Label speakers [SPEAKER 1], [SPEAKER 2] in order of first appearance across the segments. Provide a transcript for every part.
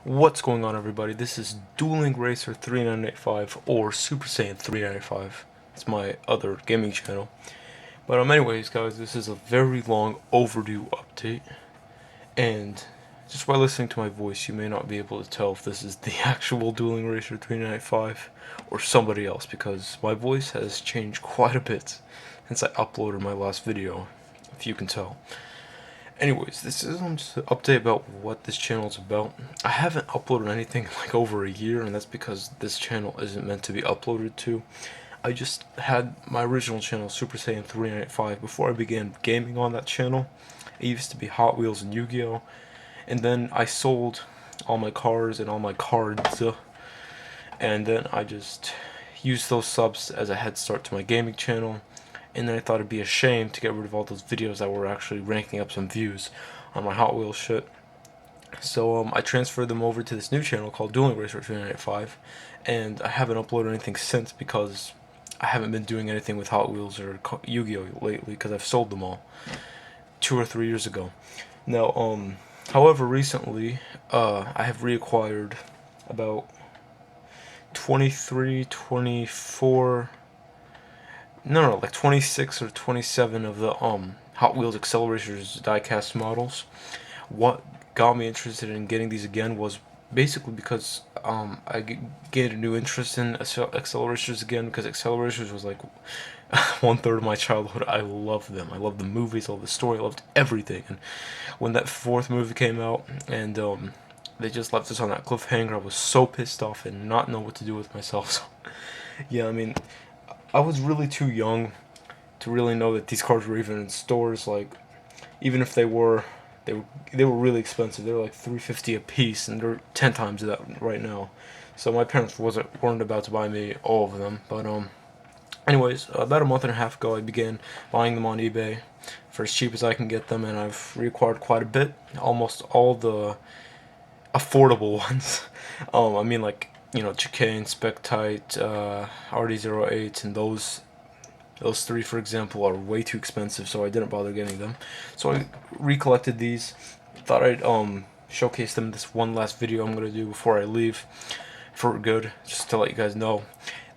[SPEAKER 1] What's going on, everybody? This is Dueling Racer 3985 or Super Saiyan 3985. It's my other gaming channel. But anyways, guys, this is a very long overdue update, and just by listening to my voice, you may not be able to tell if this is the actual Dueling Racer 3985 or somebody else, because my voice has changed quite a bit since I uploaded my last video, if you can tell. Anyways, this is just an update about what this channel is about. I haven't uploaded anything in like over a year, and that's because this channel isn't meant to be uploaded to. I just had my original channel, Super Saiyan 395, before I began gaming on that channel. It used to be Hot Wheels and Yu-Gi-Oh! And then I sold all my cars and all my cards, and then I just used those subs as a head start to my gaming channel. And then I thought it'd be a shame to get rid of all those videos that were actually ranking up some views on my Hot Wheels shit. So I transferred them over to this new channel called Dueling Racer 395, and I haven't uploaded anything since because I haven't been doing anything with Hot Wheels or Yu-Gi-Oh! Lately because I've sold them all 2 or 3 years ago. Now, however, recently I have reacquired about 26 or 27 of the Hot Wheels AcceleRacers diecast models. What got me interested in getting these again was basically because I gained a new interest in AcceleRacers again, because AcceleRacers was like 1/3 of my childhood. I loved them. I loved the movies, I loved the story, I loved everything. And when that fourth movie came out and they just left us on that cliffhanger, I was so pissed off and not know what to do with myself. So, yeah, I mean, I was really too young to really know that these cars were even in stores. Like, even if they were really expensive. They were like $350 a piece, and they're 10 times that right now. So my parents weren't about to buy me all of them. But anyways, about a month and a half ago, I began buying them on eBay for as cheap as I can get them, and I've reacquired quite a bit. Almost all the affordable ones. I mean, like, you know, Chicane, Spectite, RD08, and those three, for example, are way too expensive, so I didn't bother getting them. So I recollected these. Thought I'd showcase them in this one last video I'm gonna do before I leave for good, just to let you guys know.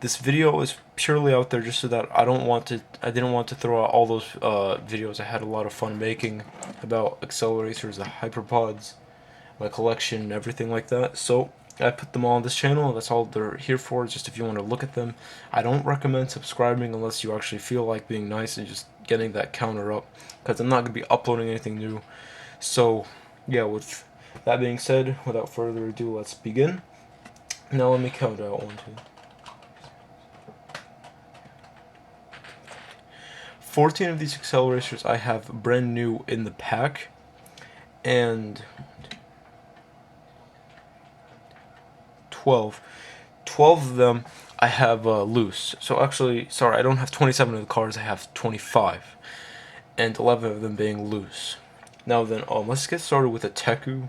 [SPEAKER 1] This video is purely out there just so that I didn't want to throw out all those videos I had a lot of fun making about AcceleRacers, the Hyperpods, my collection, and everything like that. So I put them all on this channel. That's all they're here for, just if you want to look at them. I don't recommend subscribing unless you actually feel like being nice and just getting that counter up, because I'm not going to be uploading anything new. So yeah, with that being said, without further ado, let's begin. Now let me count out 1, 2. 14 of these AcceleRacers I have brand new in the pack, and 12 of them I have loose. So actually, sorry, I don't have 27 of the cars, I have 25, and 11 of them being loose. Now then, let's get started with a Teku.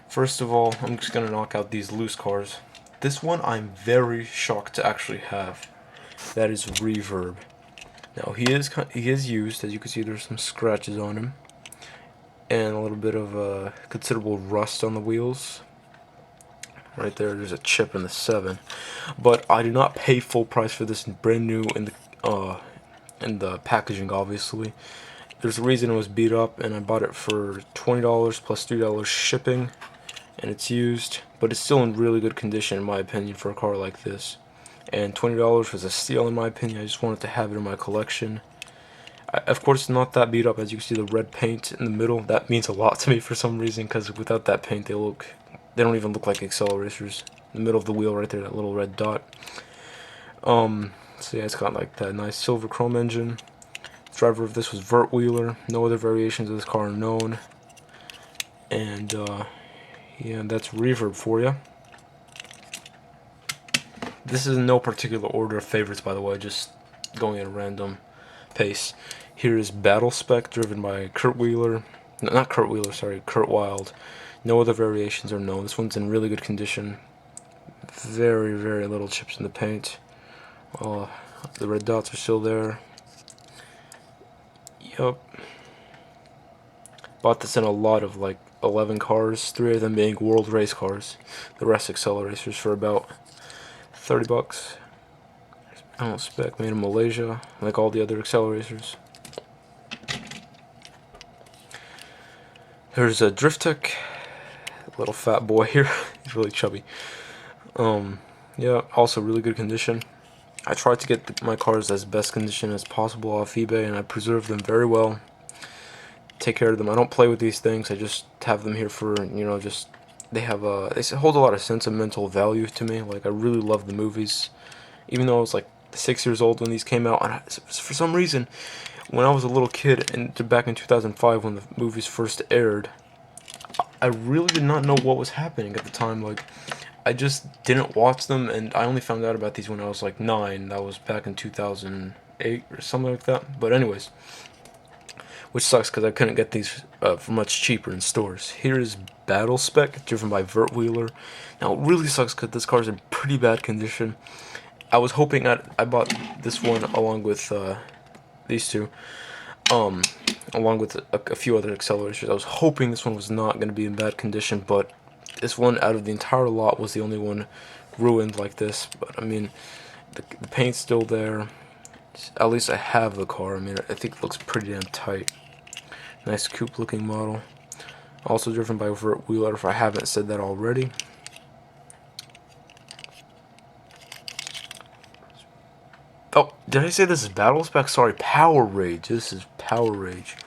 [SPEAKER 1] First of all, I'm just gonna knock out these loose cars. This one I'm very shocked to actually have. That is Reverb. Now he is used. As you can see, there's some scratches on him and a little bit of considerable rust on the wheels. Right there's a chip in the 7, but I did not pay full price for this brand new in the packaging. Obviously, there's a reason it was beat up, and I bought it for $20 plus $3 shipping, and it's used, but it's still in really good condition in my opinion for a car like this. And $20 was a steal in my opinion. I just wanted to have it in my collection. Of course, not that beat up. As you can see, the red paint in the middle, that means a lot to me for some reason, because without that paint, they don't even look like AcceleRacers. In the middle of the wheel right there, that little red dot. So yeah, it's got like that nice silver chrome engine. Driver of this was Vert Wheeler. No other variations of this car are known. And yeah, that's Reverb for you. This is in no particular order of favorites, by the way, just going at a random pace. Here is Battle Spec, driven by Kurt Wheeler. No, not Kurt Wheeler, sorry, Kurt Wilde. No other variations are known. This one's in really good condition. Very, very little chips in the paint. The red dots are still there. Yup. Bought this in a lot of 11 cars, 3 of them being world race cars, the rest AcceleRacers for about 30 bucks. I don't spec, made in Malaysia, like all the other AcceleRacers. There's a Drift Tech, little fat boy here. He's really chubby. Yeah, also really good condition. I tried to get my cars as best condition as possible off eBay, and I preserve them very well. Take care of them. I don't play with these things. I just have them here for, just they hold a lot of sentimental value to me. Like, I really love the movies, even though I was like 6 years old when these came out, and for some reason, when I was a little kid and back in 2005 when the movies first aired, I really did not know what was happening at the time. Like, I just didn't watch them, and I only found out about these when I was like 9. That was back in 2008 or something like that. But anyways, which sucks because I couldn't get these for much cheaper in stores. Here is Battle Spec, driven by Vert Wheeler. Now, it really sucks because this car is in pretty bad condition. I was hoping I bought this one along with these two, along with a few other AcceleRacers. I was hoping this one was not going to be in bad condition, but this one out of the entire lot was the only one ruined like this. But I mean, the paint's still there. At least I have the car. I mean, I think it looks pretty damn tight. Nice coupe looking model. Also driven by Vert Wheeler, if I haven't said that already. Oh, did I say this is Battle Spec? Sorry, Power Rage. This is Power Rage.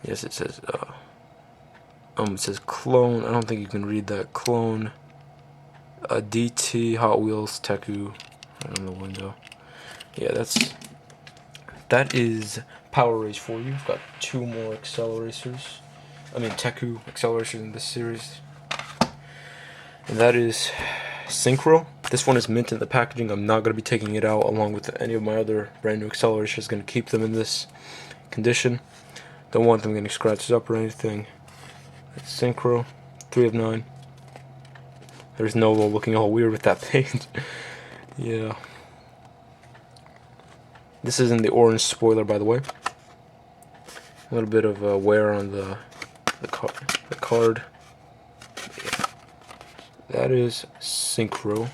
[SPEAKER 1] Yes, it says it says clone. I don't think you can read that. Clone. DT Hot Wheels Teku. Right on the window. Yeah, that is Power Rage for you. I've got 2 more AcceleRacers. I mean Teku AcceleRacers in this series. And that is Synchro. This one is mint in the packaging. I'm not going to be taking it out along with any of my other brand new AcceleRacers. Going to keep them in this condition. Don't want them getting scratched up or anything. It's Synchro, 3 of 9. There's Nolo looking all weird with that paint. Yeah. This is in the orange spoiler, by the way. A little bit of wear on the card. Yeah. That is Synchro.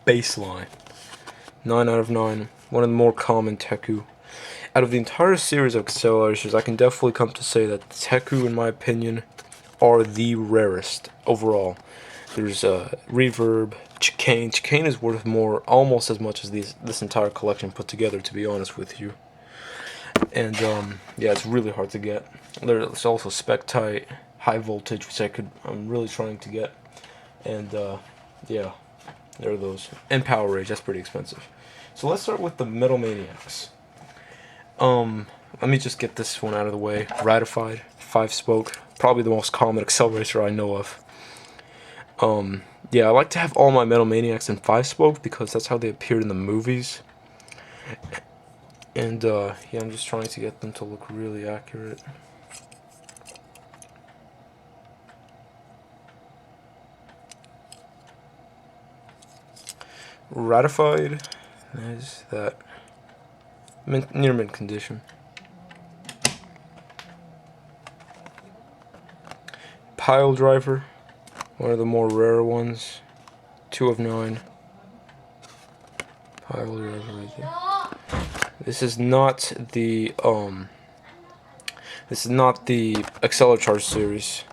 [SPEAKER 1] Baseline. 9 out of 9. One of the more common Teku. Out of the entire series of AcceleRacers, I can definitely come to say that the Teku, in my opinion, are the rarest overall. There's Reverb, Chicane. Chicane is worth almost as much as this entire collection put together, to be honest with you. And yeah, it's really hard to get. There's also Spec-Tight, High Voltage, which I'm really trying to get. And yeah, there are those. And Power Rage, that's pretty expensive. So let's start with the Metal Maniacs. Let me just get this one out of the way. Ratified, 5-spoke, probably the most common AcceleRacer I know of. Yeah, I like to have all my Metal Maniacs in 5-spoke because that's how they appeared in the movies. And yeah, I'm just trying to get them to look really accurate. Ratified, is that near mint condition. Pile Driver, one of the more rare ones, 2 of 9. Pile Driver right there. This is not the AcceleRacers series.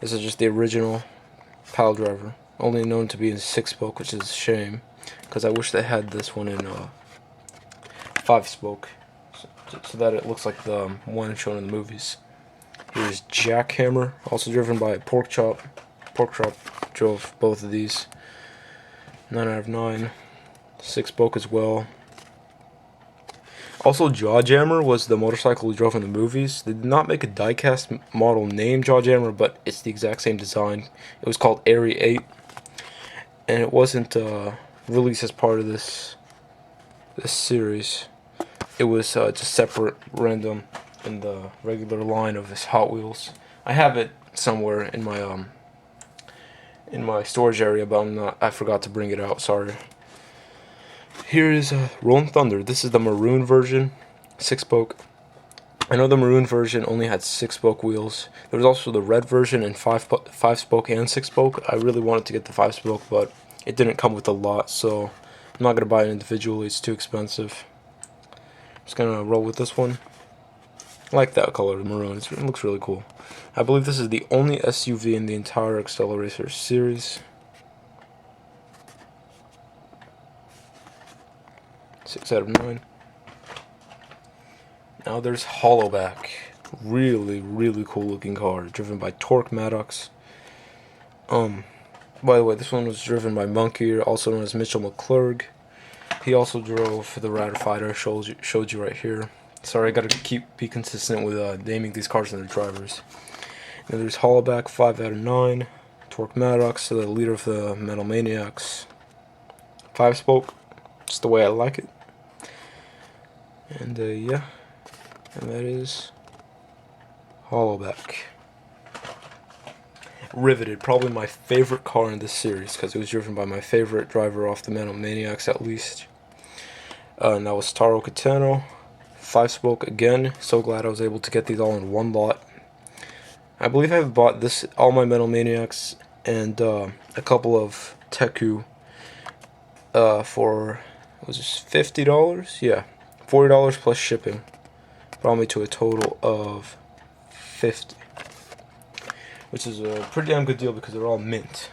[SPEAKER 1] This is just the original Pile Driver, only known to be in 6-spoke, which is a shame, because I wish they had this one in 5-spoke, so that it looks like the one shown in the movies. Here's Jackhammer, also driven by Pork Chop. Pork Chop drove both of these. 9 out of 9. 6-spoke as well. Also, Jawjammer was the motorcycle we drove in the movies. They did not make a diecast model named Jawjammer, but it's the exact same design. It was called Airy 8, and it wasn't released as part of this series. It was just separate, random, in the regular line of this Hot Wheels. I have it somewhere in my storage area, but I forgot to bring it out. Sorry. Here is Rolling Thunder. This is the maroon version, 6-spoke. I know the maroon version only had 6-spoke wheels. There was also the red version and 5-spoke and 6-spoke. I really wanted to get the 5-spoke, but it didn't come with a lot, so I'm not gonna buy it individually. It's too expensive. Just gonna roll with this one. I like that color, the maroon. It looks really cool. I believe this is the only SUV in the entire AcceleRacers series. 6 out of 9. Now there's Hollowback. Really, really cool looking car, driven by Maniacs. By the way, this one was driven by Monkey, also known as Mitchell McClurg. He also drove the Ratifier, showed you right here. Sorry, I gotta be consistent with naming these cars and their drivers. And there's Hollowback, 5 out of 9. Maniacs, the leader of the Metal Maniacs. 5-spoke, just the way I like it. And yeah, and that is Hollowback. Riveted, probably my favorite car in this series, because it was driven by my favorite driver off the Metal Maniacs at least. And that was Taro Kitano. 5-spoke again. So glad I was able to get these all in one lot. I believe I've bought all my Metal Maniacs and a couple of Teku for, was this $50? Yeah, $40 plus shipping. Brought me to a total of $50. Which is a pretty damn good deal because they're all mint.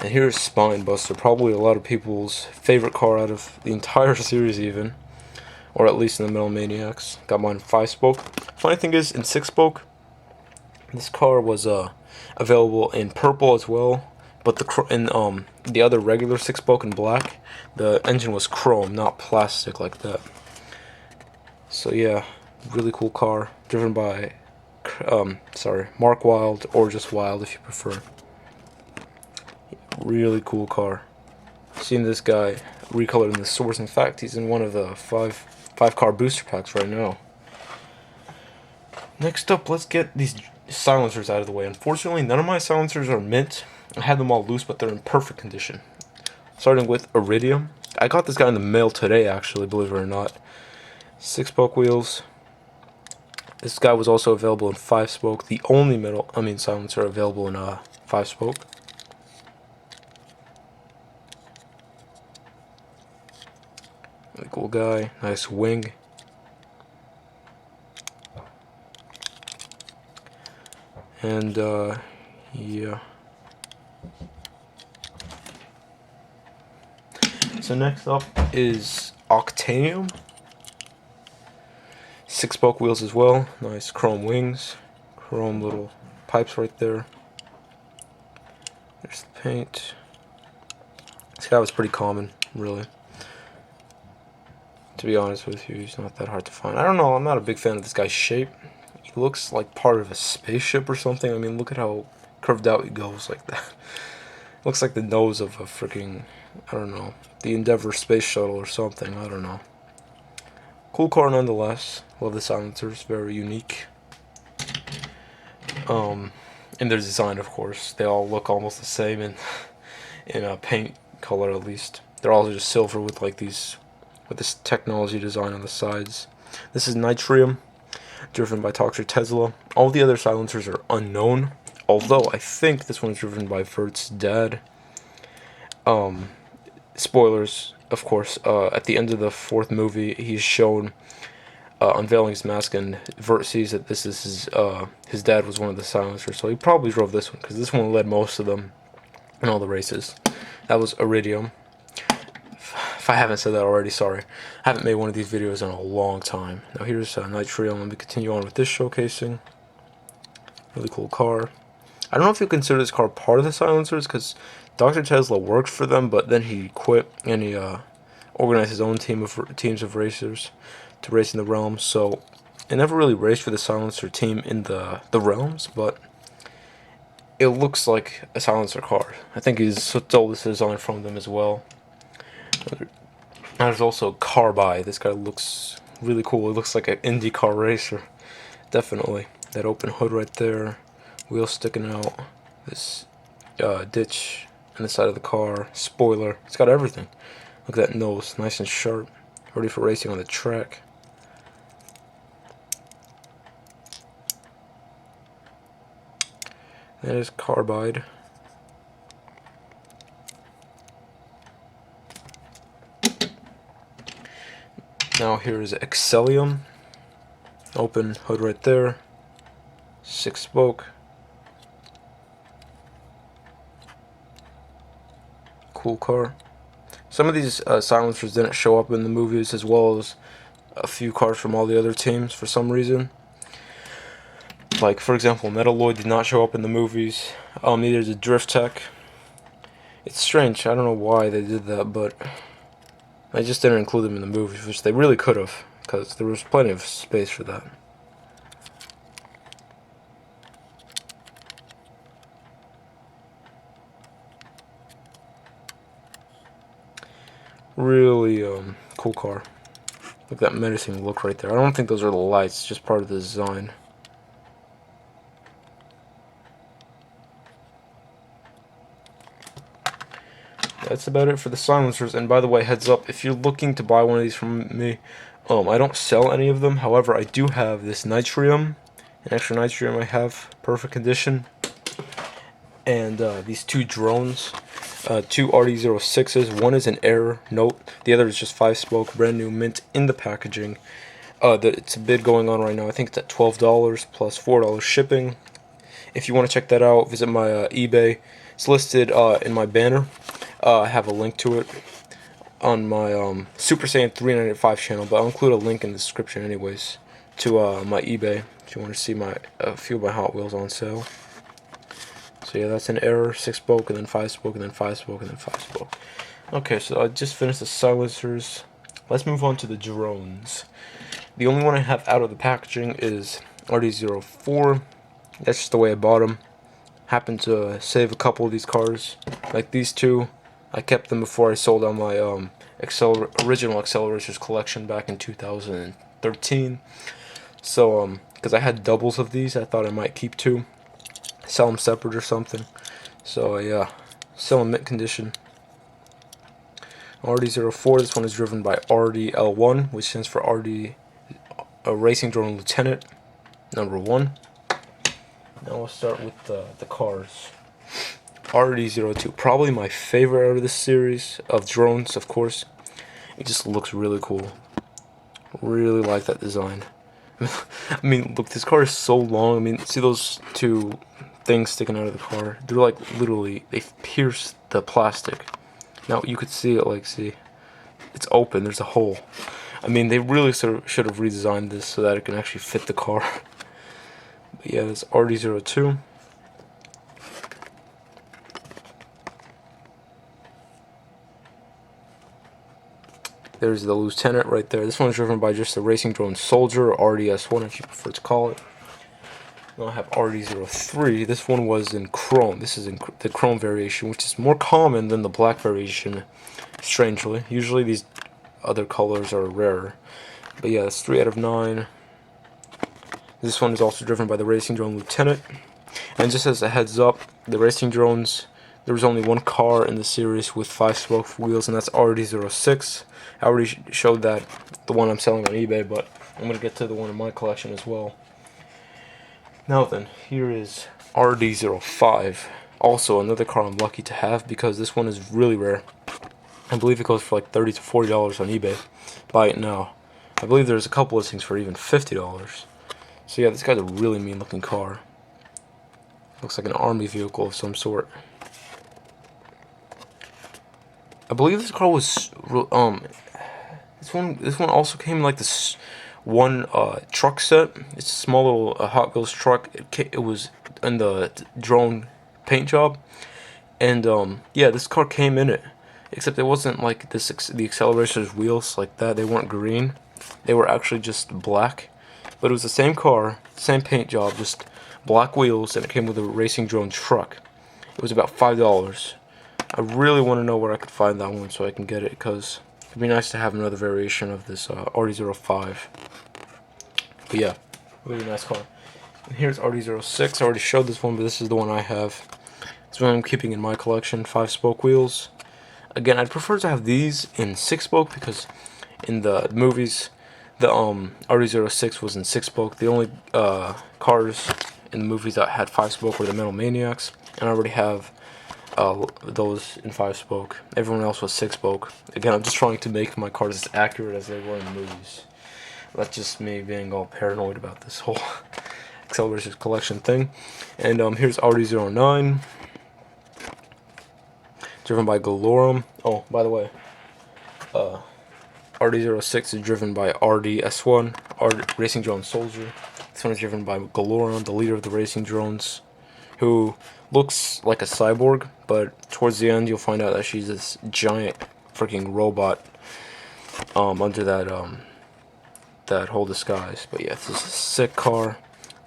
[SPEAKER 1] And here's Spinebuster, probably a lot of people's favorite car out of the entire series even. Or at least in the Metal Maniacs. Got mine in 5-spoke. Funny thing is, in 6-spoke, this car was available in purple as well. But the other regular 6-spoke in black, the engine was chrome, not plastic like that. So yeah, really cool car, driven by Mark Wild, or just Wild if you prefer. Really cool car. Seeing this guy recolored in the source. In fact, he's in one of the five car booster packs right now. Next up, let's get these silencers out of the way. Unfortunately, none of my silencers are mint. I had them all loose, but they're in perfect condition. Starting with Iridium. I got this guy in the mail today, actually, believe it or not. 6-spoke wheels. This guy was also available in 5-spoke. The only silencer available in 5-spoke. Really cool guy. Nice wing. And yeah. So next up is Octanium. 6-spoke wheels as well. Nice chrome wings. Chrome little pipes right there. There's the paint. This guy was pretty common, really. To be honest with you, he's not that hard to find. I don't know, I'm not a big fan of this guy's shape. He looks like part of a spaceship or something. I mean, look at how curved out he goes like that. Looks like the nose of a freaking, I don't know, the Endeavour space shuttle or something. I don't know. Cool car nonetheless. Love the silencers, very unique. And their design, of course. They all look almost the same in a paint color at least. They're all just silver with like this technology design on the sides. This is Nitrium, driven by Dr. Tesla. All the other silencers are unknown, although I think this one's driven by Vert's dad. Spoilers, of course. At the end of the 4th movie, he's shown unveiling his mask, and Vert sees that this is his dad was one of the silencers, so he probably drove this one, because this one led most of them in all the races. That was Iridium. If I haven't said that already, sorry. I haven't made one of these videos in a long time. Now here's Nitrium. Let me continue on with this showcasing. Really cool car. I don't know if you consider this car part of the silencers, because Dr. Tesla worked for them, but then he quit, and he organized his own teams of racers to race in the realms. So it never really raced for the silencer team in the realms, but it looks like a silencer car. I think he's stole this design from them as well. There's also Carby. This guy looks really cool. He looks like an IndyCar racer. Definitely. That open hood right there. Wheels sticking out. This ditch on the side of the car. Spoiler. It's got everything. Look at that nose. Nice and sharp. Ready for racing on the track. That is carbide. Now here is Excellium. Open hood right there. 6-spoke. Cool car. Some of these silencers didn't show up in the movies, as well as a few cars from all the other teams for some reason. Like, for example, Metalloy did not show up in the movies. Neither did Drift Tech. It's strange. I don't know why they did that, but I just didn't include them in the movies, which they really could have, because there was plenty of space for that. Really cool car. Look at that menacing look right there. I don't think those are the lights, just part of the design. That's about it for the silencers. And by the way, heads up, if you're looking to buy one of these from me, I don't sell any of them. However, I do have this Nitrium, an extra Nitrium I have, perfect condition. And these two drones, two RD06s. One is an Air Note, the other is just 5-spoke, brand new, mint in the packaging. It's a bid going on right now. I think it's at $12 plus $4 shipping. If you want to check that out, visit my eBay. It's listed in my banner. I have a link to it on my Super Saiyan 395 channel, but I'll include a link in the description anyways to my eBay if you want to see a few of my Hot Wheels on sale. So yeah, that's an Air 6-spoke, and then 5-spoke, and then 5-spoke, and then 5-spoke. Okay, so I just finished the silencers. Let's move on to the drones. The only one I have out of the packaging is RD04. That's just the way I bought them. Happened to save a couple of these cars, like these two. I kept them before I sold on my original AcceleRacers collection back in 2013. So, because I had doubles of these, I thought I might keep two, sell them separate or something. So yeah, still in mint condition. RD04, this one is driven by RDL1, which stands for RD Racing Drone Lieutenant number 1. Now we'll start with the cars. RD02, probably my favorite out of this series of drones, of course. It just looks really cool. Really like that design. I mean, look, this car is so long. I mean, see those two things sticking out of the car? They're like literally, they've pierced the plastic. Now you could see it, like, see, it's open, there's a hole. I mean, they really should have redesigned this so that it can actually fit the car. But yeah, that's RD02. There's the Lieutenant right there. This one's driven by just the Racing Drone Soldier, or RDS1 if you prefer to call it. Then I have RD03. This one was in chrome. This is in the chrome variation, which is more common than the black variation, strangely. Usually these other colors are rarer. But yeah, that's 3 out of 9. This one is also driven by the Racing Drone Lieutenant. And just as a heads up, the Racing Drones, there was only one car in the series with 5-spoke wheels, and that's RD06. I already showed that, the one I'm selling on eBay, but I'm going to get to the one in my collection as well. Now then, here is RD05. Also another car I'm lucky to have because this one is really rare. I believe it goes for like $30 to $40 on eBay. Buy it now. I believe there's a couple of things for even $50. So yeah, this guy's a really mean looking car. Looks like an army vehicle of some sort. I believe this car was this one also came in like this one truck set. It's a small little Hot Wheels truck. It was in the drone paint job, and yeah, this car came in it. Except it wasn't like this the AcceleRacers wheels like that. They weren't green. They were actually just black. But it was the same car, same paint job, just black wheels, and it came with a Racing Drone truck. It was about $5. I really want to know where I could find that one so I can get it, because it'd be nice to have another variation of this RD05. But yeah, really nice car. And here's RD06. I already showed this one, but this is the one I have. It's one I'm keeping in my collection, 5-spoke wheels. Again, I'd prefer to have these in 6-spoke because in the movies, the RD06 was in 6-spoke. The only cars in the movies that had 5-spoke were the Metal Maniacs, and I already have those in 5-spoke. Everyone else was 6-spoke. Again, I'm just trying to make my cars as accurate as they were in the movies. That's just me being all paranoid about this whole AcceleRacers collection thing. And here's RD09, driven by Galorum. Oh, by the way, RD06 is driven by RDS1, Racing Drone Soldier. This one is driven by Galorum, the leader of the racing drones, who looks like a cyborg, but towards the end you'll find out that she's this giant freaking robot under that whole disguise. But yeah, this is a sick car.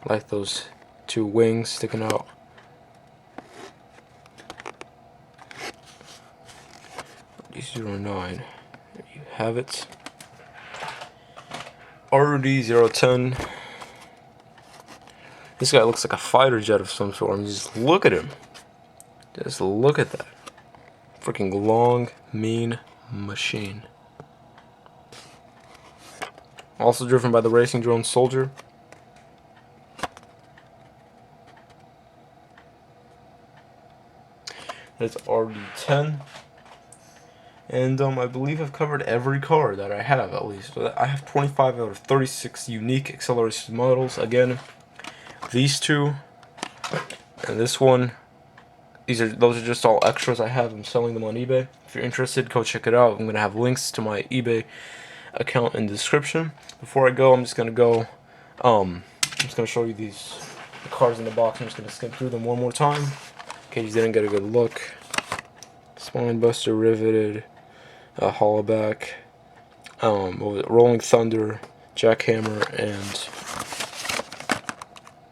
[SPEAKER 1] I like those 2 wings sticking out. RD09, there you have it. RD010. This guy looks like a fighter jet of some sort. I mean, just look at him. Just look at that. Freaking long, mean machine. Also driven by the Racing Drone Soldier. That's RD10. And I believe I've covered every car that I have, at least. I have 25 out of 36 unique AcceleRacers models. Again, these 2 and this one, those are just all extras I have. I'm selling them on eBay. If you're interested, go check it out. I'm gonna have links to my eBay account in the description. Before I go, I'm just gonna show you the cars in the box. I'm just gonna skip through them one more time in case you didn't get a good look. Spine Buster riveted, hollowback, Rolling Thunder, Jackhammer, and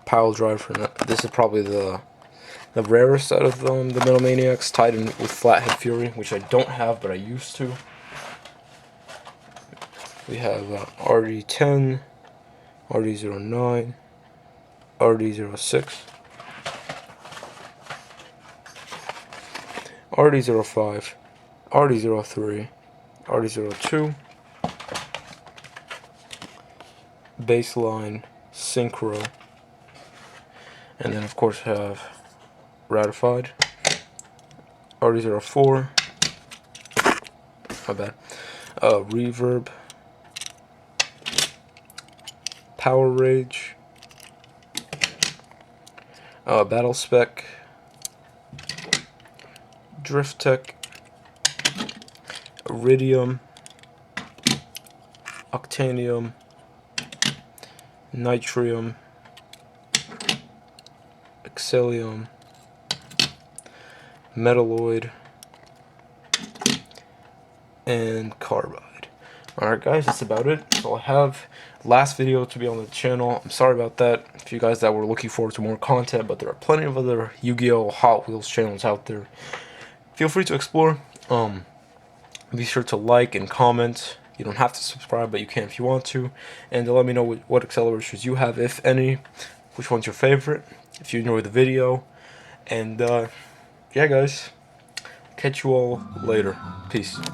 [SPEAKER 1] Pile Driver. This is probably the rarest out of the Metal Maniacs, tied in with Flathead Fury, which I don't have, but I used to. We have RD10, RD09, RD06, RD05, RD03, RD02, Baseline, Synchro, and then of course have Ratified, RD04, my bad, Reverb, Power Rage, Battle Spec, Drift Tech, Iridium, Octanium, Nitrium, Excellium, Metalloid, and Carbide. Alright guys, that's about it. That's all I have. Last video to be on the channel. I'm sorry about that. If you guys that were looking forward to more content, but there are plenty of other Yu-Gi-Oh! Hot Wheels channels out there. Feel free to explore. Be sure to like and comment. You don't have to subscribe, but you can if you want to. And let me know what AcceleRacers you have, if any. Which one's your favorite. If you enjoyed the video. And yeah guys, catch you all later. Peace.